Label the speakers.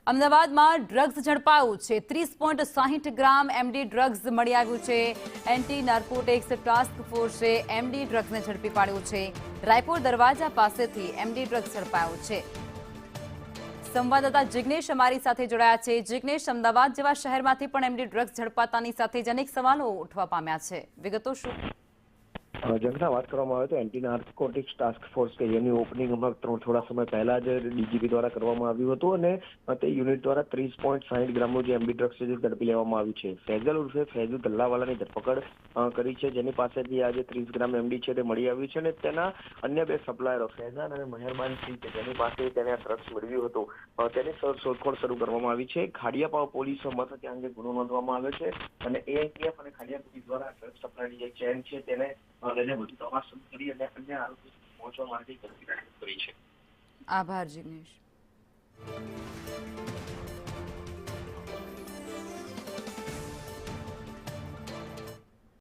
Speaker 1: અમદાવાદમાં ડ્રગ્સ ઝડપાયું છે। 30.60 ગ્રામ MD drugs મળી આવ્યું છે। એન્ટી નાર્કોટિક્સ ટાસ્ક ફોર્સે એમડી ડ્રગ્સને ઝડપી પાડ્યું છે। રાયપુર દરવાજા પાસેથી એમડી ડ્રગ્સ ઝડપાયો છે। સંવાદદાતા જિગ્નેશ અમારી સાથે જોડાયા છે। જિગ્નેશ, અમદાવાદ જેવા શહેરમાંથી પણ એમડી ડ્રગ્સ ઝડપાતાની સાથે જ અનેક સવાલો ઉઠવા પામ્યા છે। વિગતો શું?
Speaker 2: જંગના વાત કરવામાં આવે તો એન્ટી નાર્કોટિક્સ ટાસ્ક ફોર્સ કે જેની ઓપનિંગ હમણાં થોડા સમય પહેલા જ ડીજીપી દ્વારા કરવામાં આવ્યું હતું અને તે યુનિટ દ્વારા 30.60 ગ્રામનું જે એમડી ડ્રગ્સ છે ઝડપી લેવામાં આવ્યું છે। ફૈઝલ ઉર્ફે ફૈઝુ દલ્લાવાલાની ધરપકડ કરી છે, જેની પાસેથી આજે 30 ગ્રામ એમડી છે તે મળી આવ્યું છે અને તેના અન્ય બે સપ્લાયરો ફૈઝાન અને મહેરબાન સિંહ કે જેની પાસે તેને આ ડ્રગ્સ મેળવ્યું હતું તેની શોધખોળ શરૂ કરવામાં આવી છે। ખાડિયાપાવ પોલીસ મથકે અંગે ગુનો નોંધવામાં આવ્યો છે અને એએટીએફ અને ખાડિયા પોલીસ દ્વારા ડ્રગ્સ સપ્લાયની જે ચેન છે તેને લઈને વધુ તપાસ શરૂ કરી અને અન્ય આરોપી પહોંચવા માટે કરી છે।
Speaker 1: આભાર જિગ્નેશ।